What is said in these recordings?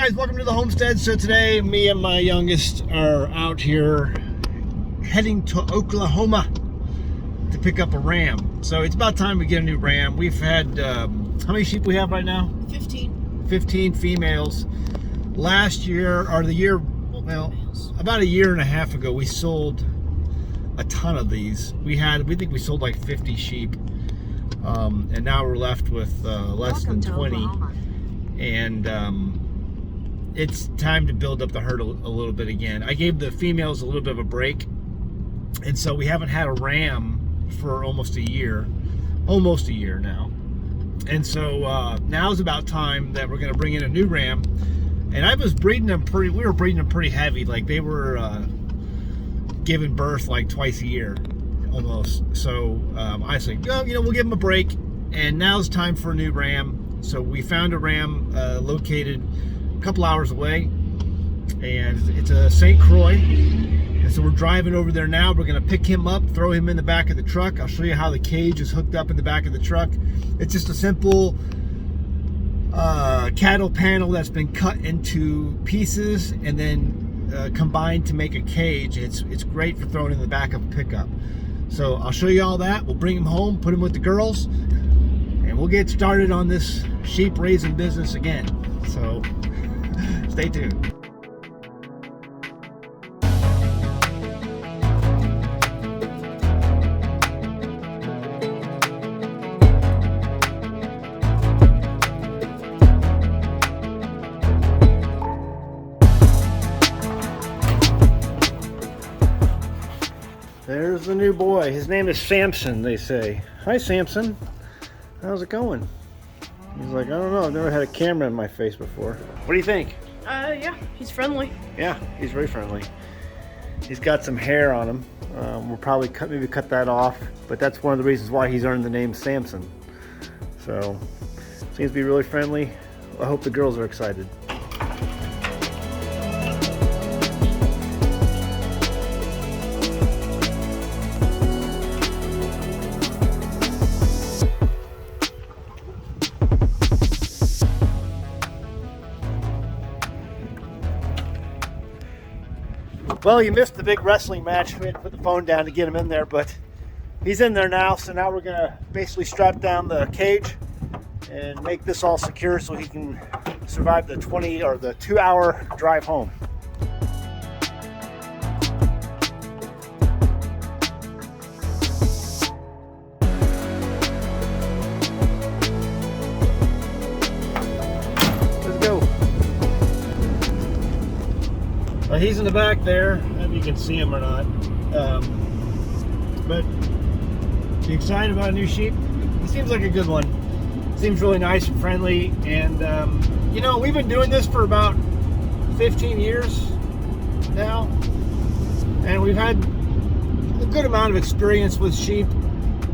guys, welcome to the Homestead. So today, me and my youngest are out here heading to Oklahoma to pick up a ram. So it's about time we get a new ram. We've had, how many sheep we have right now? 15. 15 females. Last year, or the year, well, about a year and a half ago, we sold a ton of these. We think we sold like 50 sheep. And now we're left with less than 20. And it's time to build up the herd a little bit again. I gave the females a little bit of a break, and so we haven't had a ram for almost a year now. And so now's about time that we're going to bring in a new ram. And I was breeding them we were breeding them pretty heavy, like they were giving birth like twice a year almost. So I said, oh, we'll give them a break, and now's time for a new ram. So we found a ram located a couple hours away, and it's a St. Croix. And so we're driving over there now. We're going to pick him up, throw him in the back of the truck. I'll show you how the cage is hooked up in the back of the truck. It's just a simple cattle panel that's been cut into pieces and then combined to make a cage. It's great for throwing in the back of a pickup. So I'll show you all that. We'll bring him home, put him with the girls, and we'll get started on this sheep raising business again. So stay tuned. There's the new boy. His name is Samson, they say. Hi, Samson. How's it going? He's like, I don't know. I've never had a camera in my face before. What do you think? Yeah, he's friendly. Yeah, he's very friendly. He's got some hair on him. We'll probably maybe cut that off, but that's one of the reasons why he's earned the name Samson. So, seems to be really friendly. I hope the girls are excited. Well, you missed the big wrestling match. We had to put the phone down to get him in there, but he's in there now. So now we're going to basically strap down the cage and make this all secure so he can survive the 2-hour drive home. He's in the back there. I don't know if you can see him or not. But you excited about a new sheep? He seems like a good one. Seems really nice and friendly. And we've been doing this for about 15 years now, and we've had a good amount of experience with sheep.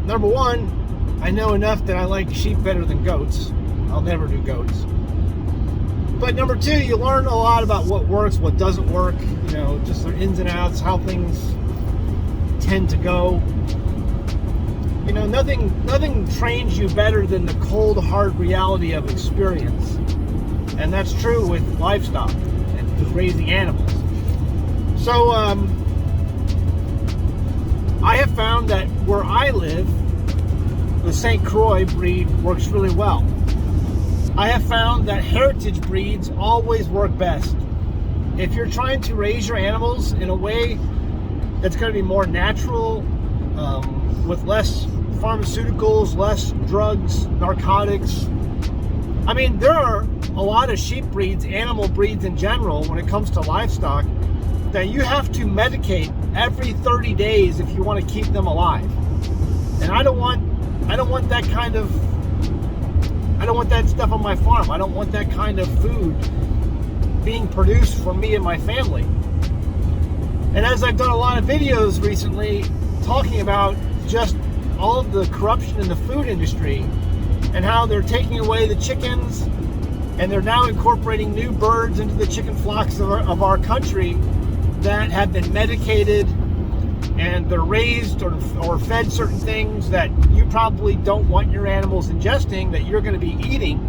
Number one, I know enough that I like sheep better than goats. I'll never do goats. But number two, you learn a lot about what works, what doesn't work, just their ins and outs, how things tend to go. Nothing trains you better than the cold, hard reality of experience. And that's true with livestock and with raising animals. So, I have found that where I live, the St. Croix breed works really well. I have found that heritage breeds always work best. If you're trying to raise your animals in a way that's going to be more natural, with less pharmaceuticals, less drugs, narcotics. I mean, there are a lot of sheep breeds, animal breeds in general, when it comes to livestock, that you have to medicate every 30 days if you want to keep them alive. And I don't want that kind of I don't want that stuff on my farm. I don't want that kind of food being produced for me and my family. And as I've done a lot of videos recently talking about just all of the corruption in the food industry and how they're taking away the chickens and they're now incorporating new birds into the chicken flocks of our country that have been medicated, and they're raised or fed certain things that you probably don't want your animals ingesting, that you're going to be eating.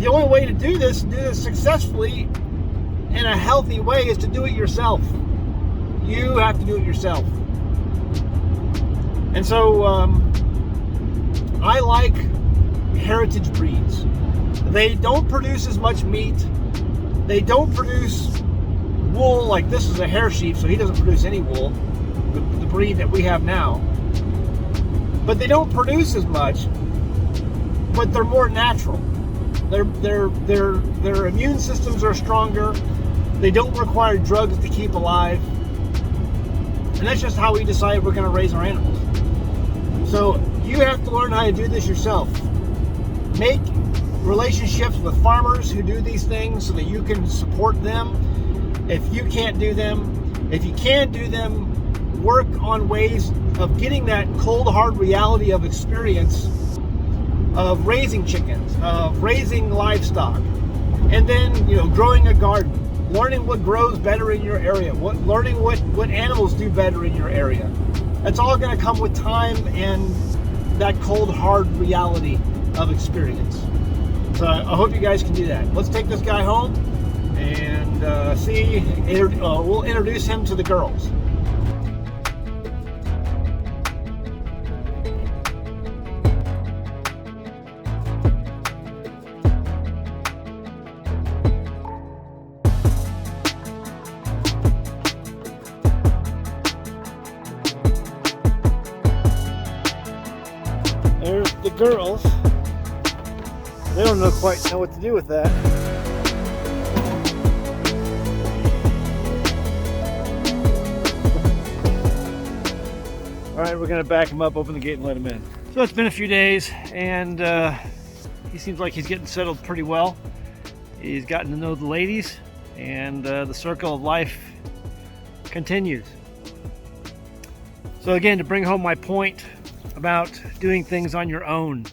the only way to do this successfully in a healthy way is to do it yourself. You have to do it yourself. And so I like heritage breeds. They don't produce as much meat. They don't produce wool. Like this is a hair sheep, so he doesn't produce any wool, the breed that we have now. But they don't produce as much, but they're more natural. Their immune systems are stronger. They don't require drugs to keep alive. And that's just how we decide we're going to raise our animals. So you have to learn how to do this yourself. Make relationships with farmers who do these things so that you can support them. If you can't do them, if you can do them, work on ways of getting that cold hard reality of experience of raising chickens, of raising livestock, and then growing a garden, learning what grows better in your area, learning what animals do better in your area. That's all going to come with time and that cold hard reality of experience. So I hope you guys can do that. Let's take this guy home and we'll introduce him to the girls. There's the girls. They don't quite know what to do with that. All right, we're gonna back him up, open the gate, and let him in. So it's been a few days, and he seems like he's getting settled pretty well. He's gotten to know the ladies, and the circle of life continues. So again, to bring home my point about doing things on your own.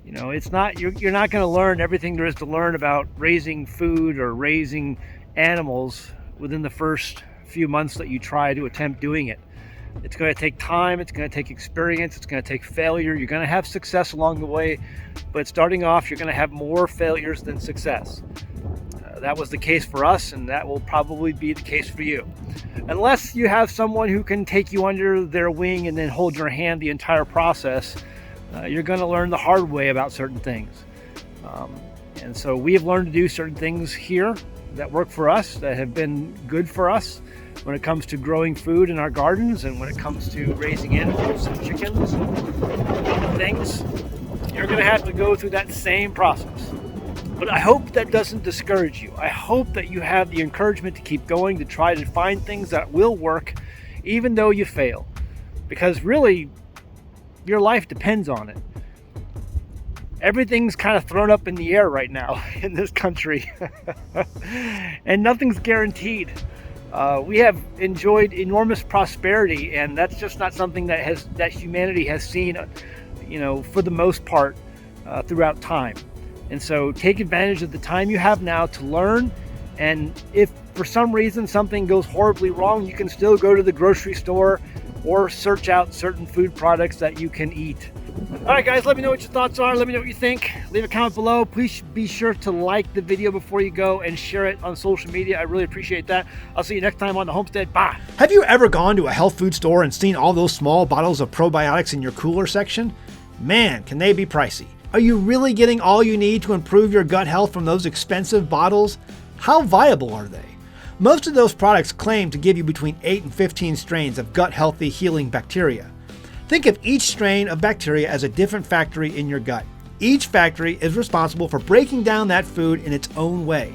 It's not you're not going to learn everything there is to learn about raising food or raising animals within the first few months that you try to attempt doing it. It's going to take time, it's going to take experience, it's going to take failure. You're going to have success along the way, but starting off, you're going to have more failures than success. That was the case for us, and that will probably be the case for you. Unless you have someone who can take you under their wing and then hold your hand the entire process, you're going to learn the hard way about certain things. And so we have learned to do certain things here that work for us, that have been good for us when it comes to growing food in our gardens and when it comes to raising animals and chickens and things. You're going to have to go through that same process. But I hope that doesn't discourage you. I hope that you have the encouragement to keep going, to try to find things that will work, even though you fail. Because really, your life depends on it. Everything's kind of thrown up in the air right now in this country. And nothing's guaranteed. We have enjoyed enormous prosperity, and that's just not something that humanity has seen, for the most part, throughout time. And so take advantage of the time you have now to learn. And if for some reason something goes horribly wrong, you can still go to the grocery store or search out certain food products that you can eat. All right, guys, let me know what your thoughts are. Let me know what you think. Leave a comment below. Please be sure to like the video before you go and share it on social media. I really appreciate that. I'll see you next time on the Homestead. Bye. Have you ever gone to a health food store and seen all those small bottles of probiotics in your cooler section? Man, can they be pricey. Are you really getting all you need to improve your gut health from those expensive bottles? How viable are they? Most of those products claim to give you between 8 and 15 strains of gut-healthy healing bacteria. Think of each strain of bacteria as a different factory in your gut. Each factory is responsible for breaking down that food in its own way.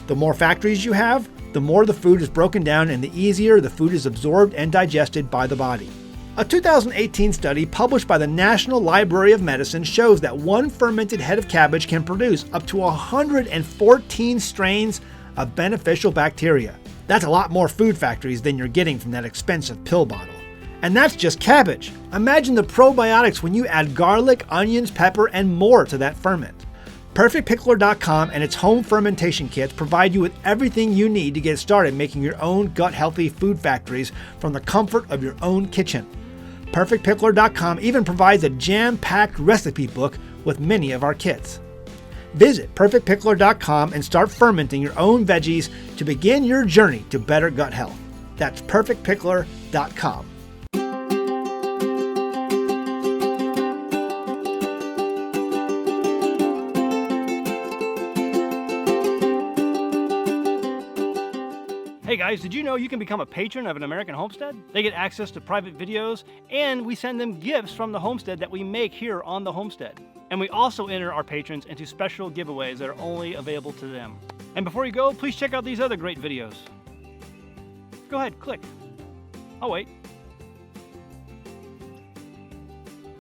The more factories you have, the more the food is broken down and the easier the food is absorbed and digested by the body. A 2018 study published by the National Library of Medicine shows that one fermented head of cabbage can produce up to 114 strains of beneficial bacteria. That's a lot more food factories than you're getting from that expensive pill bottle. And that's just cabbage. Imagine the probiotics when you add garlic, onions, pepper, and more to that ferment. PerfectPickler.com and its home fermentation kits provide you with everything you need to get started making your own gut-healthy food factories from the comfort of your own kitchen. PerfectPickler.com even provides a jam-packed recipe book with many of our kits. Visit perfectpickler.com and start fermenting your own veggies to begin your journey to better gut health. That's perfectpickler.com. Hey guys, did you know you can become a patron of an American Homestead? They get access to private videos, and we send them gifts from the homestead that we make here on the homestead. And we also enter our patrons into special giveaways that are only available to them. And before you go, please check out these other great videos. Go ahead, click. I'll wait.